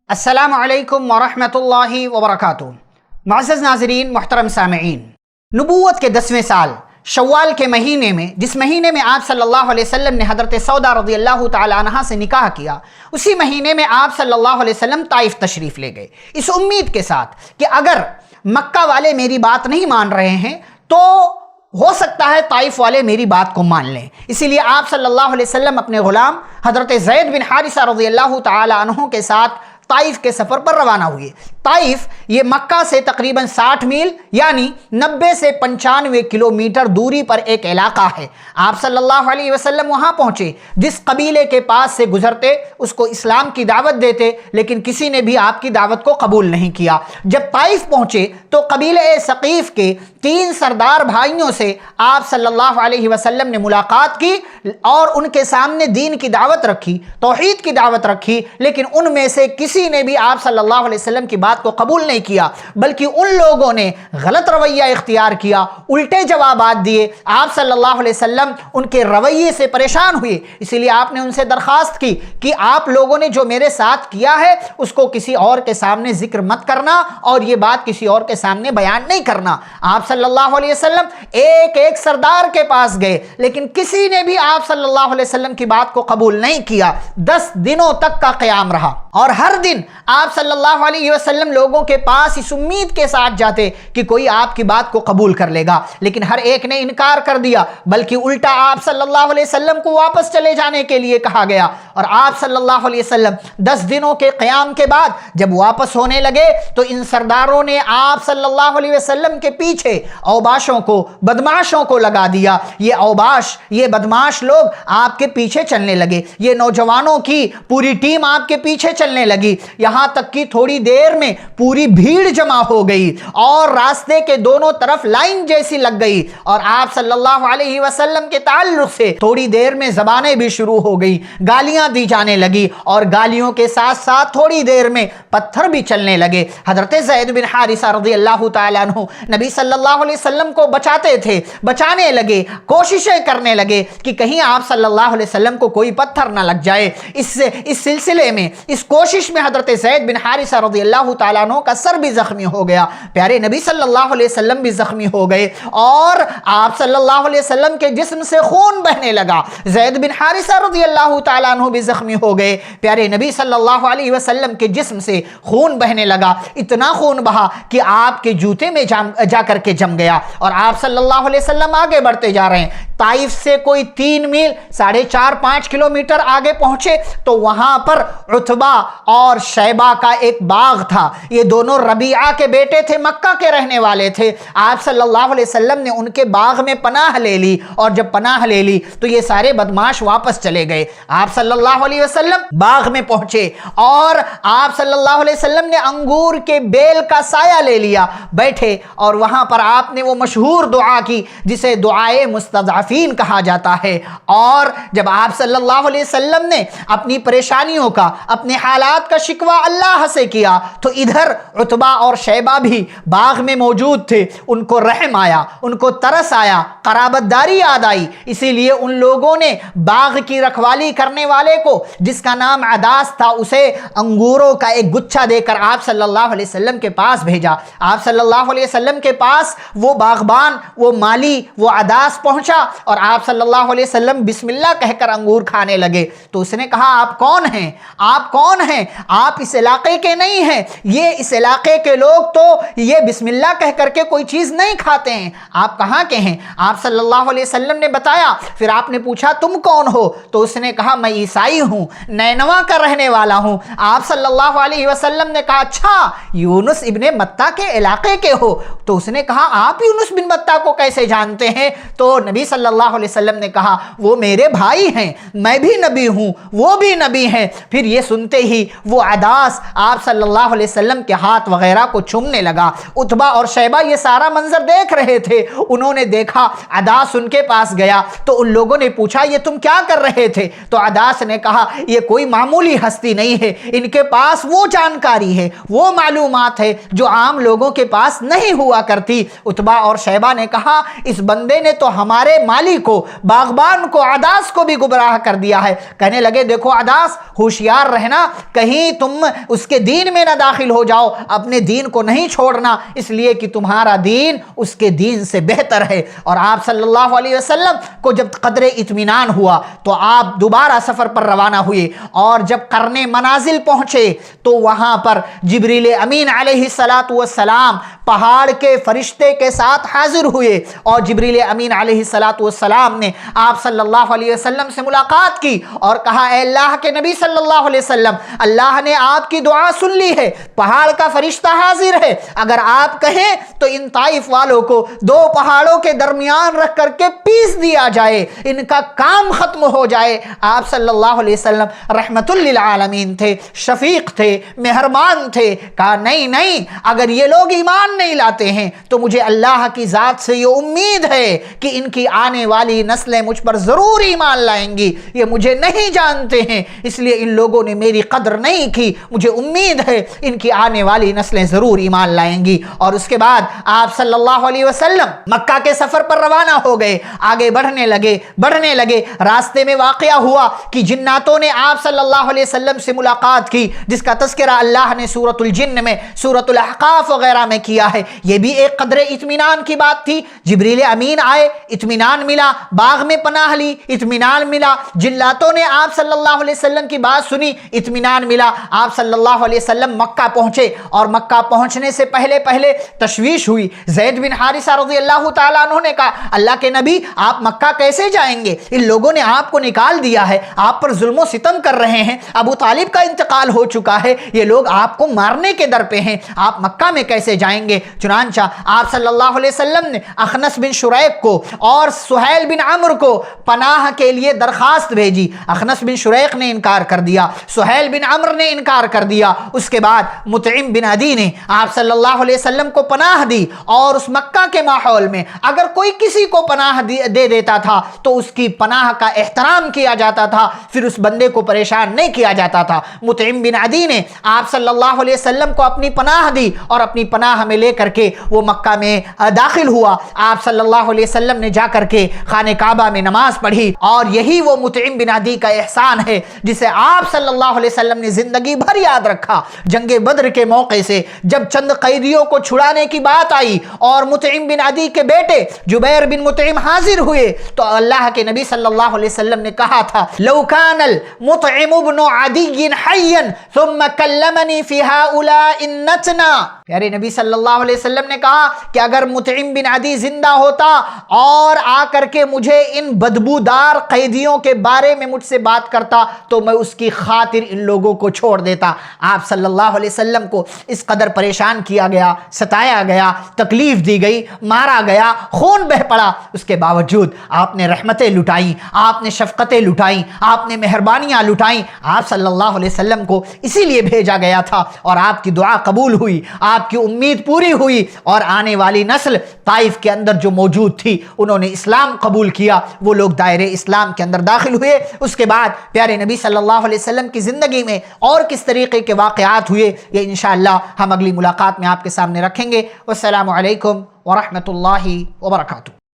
السلام علیکم ورحمۃ اللہ وبرکاتہ۔ معزز ناظرین، محترم سامعین، نبوت کے 10ویں سال شوال کے مہینے میں، جس مہینے میں آپ صلی اللہ علیہ وسلم نے حضرت سودا رضی اللہ تعالی عنہا سے نکاح کیا، اسی مہینے میں آپ صلی اللہ علیہ وسلم طائف تشریف لے گئے، اس امید کے ساتھ کہ اگر مکہ والے میری بات نہیں مان رہے ہیں تو ہو سکتا ہے طائف والے میری بات کو مان لیں۔ اسی لیے آپ صلی اللہ علیہ وسلم اپنے غلام حضرت زید بن حارثہ رضی اللہ تعالی عنہ کے ساتھ طائف کے سفر پر روانہ ہوئے۔ طائف یہ مکہ سے تقریباً 60 میل یعنی 90 سے 95 کلومیٹر دوری پر ایک علاقہ ہے۔ آپ صلی اللہ علیہ وسلم وہاں پہنچے، جس قبیلے کے پاس سے گزرتے اس کو اسلام کی دعوت دیتے، لیکن کسی نے بھی آپ کی دعوت کو قبول نہیں کیا۔ جب طائف پہنچے تو قبیلہ ثقیف کے 3 سردار بھائیوں سے آپ صلی اللہ علیہ وسلم نے ملاقات کی اور ان کے سامنے دین کی دعوت رکھی، توحید کی دعوت رکھی، لیکن ان میں سے کسی نے بھی آپ صلی اللہ علیہ وسلم کی بات کو قبول نہیں کیا، بلکہ ان لوگوں نے غلط رویہ اختیار کیا، الٹے جوابات دیے۔ آپ صلی اللہ علیہ وسلم ان کے رویے سے پریشان ہوئے، اسی لیے آپ نے ان سے درخواست کی کہ آپ لوگوں نے جو میرے ساتھ کیا ہے اس کو کسی اور کے سامنے ذکر مت کرنا اور یہ بات کسی اور کے سامنے بیان نہیں کرنا۔ آپ صلی اللہ علیہ وسلم ایک ایک سردار کے پاس گئے، لیکن کسی نے بھی آپ صلی اللہ علیہ وسلم کی بات کو قبول نہیں کیا۔ 10 دنوں تک کا قیام رہا، اور ہر دن آپ صلی اللہ علیہ وسلم لوگوں کے پاس اس امید کے ساتھ جاتے کہ کوئی آپ کی بات کو قبول کر لے گا، لیکن ہر ایک نے انکار کر دیا، بلکہ الٹا آپ صلی اللہ علیہ وسلم کو واپس چلے جانے کے لیے کہا گیا۔ اور آپ صلی اللہ علیہ وسلم 10 دنوں کے قیام کے بعد جب واپس ہونے لگے تو ان سرداروں نے آپ صلی اللہ علیہ وسلم کے پیچھے اوباشوں کو، بدماشوں کو لگا دیا۔ یہ اوباش، یہ بدماش لوگ آپ کے پیچھے چلنے لگے، یہ نوجوانوں کی پوری ٹیم آپ کے پیچھے چلنے لگی، یہاں تک کہ تھوڑی دیر میں پوری بھیڑ جمع ہو گئی اور راستے کے دونوں طرف لائن جیسی لگ گئی، اور آپ صلی اللہ علیہ وسلم کے تعلق سے تھوڑی دیر میں زبانیں بھی شروع ہو گئی، گالیاں دی جانے لگی، اور گالیوں کے ساتھ ساتھ تھوڑی دیر میں پتھر بھی چلنے لگے۔ حضرت زید بن حارثہ رضی اللہ تعالیٰ عنہ نبی صلی اللہ علیہ وسلم کو بچاتے تھے، بچانے لگے، کوششیں کرنے لگے کہ کہیں آپ صلی اللہ علیہ وسلم کو کوئی پتھر نہ لگ جائے۔ اس سلسلے میں، اس کوشش میں حضرت زید بن حارثہ رضی اللہ تعالیٰ عنہ کا سر بھی زخمی ہو گیا، پیارے نبی صلی اللہ علیہ وسلم بھی زخمی ہو گئے، اور آپ صلی اللہ علیہ وسلم کے جسم سے خون بہنے لگا۔ زید بن حارثہ رضی اللہ تعالیٰ عنہ بھی زخمی ہو گئے، پیارے نبی صلی اللہ علیہ وسلم کے جسم سے خون بہنے لگا، اتنا خون بہا کہ آپ کے جوتے میں جا کر کے جم گیا، اور آپ صلی اللہ علیہ وسلم آگے بڑھتے جا رہے ہیں۔ طائف سے کوئی 3 میل 4.5 کلومیٹر آگے پہنچے تو وہاں پر عتبہ اور شیبہ کا ایک باغ تھا۔ یہ دونوں ربیعہ کے بیٹے تھے، مکہ کے رہنے والے تھے۔ آپ صلی اللہ علیہ وسلم نے ان کے باغ میں پناہ لے لی، اور جب پناہ لے لی تو یہ سارے بدماش واپس چلے گئے۔ آپ صلی اللہ علیہ وسلم باغ میں پہنچے، اور آپ صلی اللہ علیہ وسلم نے انگور کے بیل کا سایہ لے لیا، بیٹھے، اور وہاں پر آپ نے وہ مشہور دعا کی جسے دعائے مستضعفین کہا جاتا ہے۔ اور جب آپ صلی اللہ علیہ وسلم نے اپنی پریشانیوں کا، اپنے حالات کا شکوہ اللہ سے کیا تو ادھر عتبہ اور شیبہ بھی باغ میں موجود تھے، ان کو رحم آیا، ان کو ترس آیا، قرابت داری یاد آئی، اسی لیے ان لوگوں نے باغ کی رکھوالی کرنے والے کو، جس کا نام عداس تھا، اسے انگوروں کا ایک گچھا دے کر آپ صلی اللہ علیہ وسلم کے پاس بھیجا۔ آپ صلی اللہ علیہ وسلم کے پاس وہ باغبان، وہ مالی، وہ عداس پہنچا، اور آپ صلی اللہ علیہ وسلم بسم اللہ کہہ کر انگور کھانے لگے تو اس نے کہا، آپ کون ہیں؟ آپ کون ہیں؟ آپ اس علاقے کے نہیں ہیں، یہ اس علاقے کے لوگ تو یہ بسم اللہ کہہ کر کے کوئی چیز نہیں کھاتے ہیں، آپ کہاں کے ہیں؟ آپ صلی اللہ علیہ وسلم نے بتایا۔ پھر آپ نے پوچھا، تم کون ہو؟ تو اس نے کہا، میں عیسائی ہوں، نینوا کا رہنے والا ہوں۔ آپ صلی اللہ علیہ وسلم نے کہا، اچھا یونس ابن متہ کے علاقے کے ہو؟ تو اس نے کہا، آپ یونس بن متہ کو کیسے جانتے ہیں؟ تو نبی صلی اللہ علیہ وسلم نے کہا، وہ میرے بھائی ہیں، میں بھی نبی ہوں، وہ بھی نبی ہیں۔ پھر یہ سنتے ہی وہ عداس آپ صلی اللہ علیہ وسلم کے ہاتھ وغیرہ کو چومنے لگا۔ عتبہ اور شیبہ یہ سارا منظر دیکھ رہے تھے، انہوں نے دیکھا، عداس ان کے پاس گیا تو ان لوگوں نے پوچھا، یہ تم کیا کر رہے تھے؟ تو عداس نے کہا، یہ کوئی معمولی ہستی نہیں ہے، ان کے پاس وہ جانکاری ہے، وہ معلومات ہے جو عام لوگوں کے پاس نہیں ہوا کرتی۔ عتبہ اور شیبہ نے کہا، اس بندے نے تو ہمارے مالی کو، باغبان کو، عداس کو بھی گمراہ کر دیا ہے۔ کہنے لگے دیکھو عداس، ہوشیار رہنا کہیں تم اس کے دین میں نہ داخل ہو جاؤ، اپنے دین کو نہیں چھوڑنا، اس لیے کہ تمہارا دین اس کے دین سے بہتر ہے۔ اور آپ صلی اللہ علیہ وسلم کو جب قدر اطمینان ہوا تو آپ دوبارہ سفر پر روانہ ہوئے، اور جب قرن منازل پہنچے تو وہاں پر جبریل امین علیہ السلام پہاڑ کے فرشتے کے ساتھ حاضر ہوئے، اور جبریل امین علیہ السلام نے آپ صلی اللہ علیہ وسلم سے ملاقات کی اور کہا اے اللہ کے نبی صلی اللہ علیہ وسلم، اللہ نے آپ کی دعا سن لی ہے، پہاڑ کا فرشتہ حاضر ہے، اگر آپ کہیں تو ان طائف والوں کو دو پہاڑوں کے درمیان رکھ کر کے پیس دیا جائے، ان کا کام ختم ہو جائے۔ آپ صلی اللہ علیہ وسلم رحمت للعالمین تھے، شفیق تھے، مہربان تھے، کہا نہیں نہیں، اگر یہ لوگ ایمان نہیں لاتے ہیں تو مجھے اللہ کی ذات سے یہ امید ہے کہ ان کی آنے والی نسلیں مجھ پر ضرور ایمان لائیں گی، یہ مجھے نہیں جانتے ہیں اس لیے ان لوگوں نے میری قدر نہیں کی، مجھے امید ہے ان کی آنے والی نسلیں ضرور ایمان لائیں گی۔ اور اس کے بعد آپ صلی اللہ علیہ وسلم مکہ کے سفر پر روانہ ہو گئے، آگے بڑھنے لگے۔ راستے میں واقعہ ہوا کہ جناتوں نے آپ صلی اللہ علیہ وسلم سے ملاقات کی، جس کا تذکرہ اللہ نے سورۃ الجن میں، سورۃ الاحقاف وغیرہ میں کیا ہے۔ یہ بھی ایک قدر اطمینان کی بات تھی۔ جبریل امین آئے، اطمینان ملا، باغ میں پناہ لی، اطمینان ملا، جناتوں نے آپ صلی اللہ علیہ وسلم کی بات سنی، اطمینان ملا۔ آپ صلی اللہ علیہ وسلم مکہ پہنچے، اور مکہ پہنچنے سے پہلے تشویش ہوئی۔ زید بن حارثہ رضی اللہ تعالیٰ عنہ نے کہا اللہ کے نبی آپ مکہ کیسے جائیں گے؟ ان لوگوں نے آپ کو نکال دیا ہے، آپ پر ظلم و ستم کر رہے ہیں، ابو طالب کا انتقال ہو چکا ہے، یہ لوگ آپ کو مارنے کے در پہ ہیں، آپ مکہ میں کیسے جائیں گے؟ چنانچہ آپ صلی اللہ علیہ وسلم نے اخنس بن شریق کو اور سہیل بن عمرو کو پناہ کے لیے درخواست بھیجی۔ اخنس بن شریق نے انکار کر دیا، سہیل بن عمرو نے انکار کر دیا۔ اس کے بعد مطعم بن عدی نے آپ صلی اللہ علیہ وسلم کو پناہ دی، اور اس مکہ کے ماحول میں اگر کوئی کسی کو پناہ دے دیتا تھا تو اس کی پناہ کا احترام کیا جاتا تھا، پھر اس بندے کو پریشان نہیں کیا جاتا تھا۔ مطعم بن عدی نے آپ صلی اللہ علیہ وسلم کو اپنی پناہ دی، اور اپنی پناہ میں لے کر کے وہ مکہ میں داخل ہوا۔ آپ صلی اللہ علیہ وسلم نے جا کر کے خانہ کعبہ میں نماز پڑھی، اور یہی وہ مطعم بن عدی کا احسان ہے جسے آپ صلی اللہ علیہ وسلم نے زندگی بھر یاد رکھا۔ جنگ بدر کے موقع سے جب چند قیدیوں کو چھڑانے کی بات آئی اور مطعم بن عدی کے بیٹے جبیر بن مطعم حاضر ہوئے، تو اللہ کے نبی صلی اللہ علیہ وسلم نے کہا تھا لو کان المطعم بن عدی حیا ثم کلمنی فی ہؤلاء النتنا۔ پیارے نبی صلی اللہ علیہ وسلم نے کہا کہ اگر مطعم بن عدی زندہ ہوتا اور آ کر کے مجھے ان بدبودار قیدیوں کے بارے میں مجھ سے بات کرتا تو میں اس کی خاطر ان لوگوں کو چھوڑ دیتا۔ آپ صلی اللہ علیہ وسلم کو اس قدر پریشان کیا گیا، ستایا گیا، تکلیف دی گئی، مارا گیا، خون بہ پڑا، اس کے باوجود آپ نے رحمتیں لٹائیں، آپ نے شفقتیں لٹائیں، آپ نے مہربانیاں لٹائیں۔ آپ صلی اللہ علیہ وسلم کو اسی لیے بھیجا گیا تھا، اور آپ کی دعا قبول ہوئی، آپ کی امید پوری ہوئی، اور آنے والی نسل طائف کے اندر جو موجود تھی انہوں نے اسلام قبول کیا، وہ لوگ دائرے اسلام کے اندر داخل ہوئے۔ اس کے بعد پیارے نبی صلی اللہ علیہ وسلم کی زندگی میں اور کس طریقے کے واقعات ہوئے، یہ انشاءاللہ ہم اگلی ملاقات میں آپ کے سامنے رکھیں گے۔ والسلام علیکم ورحمۃ اللہ وبرکاتہ۔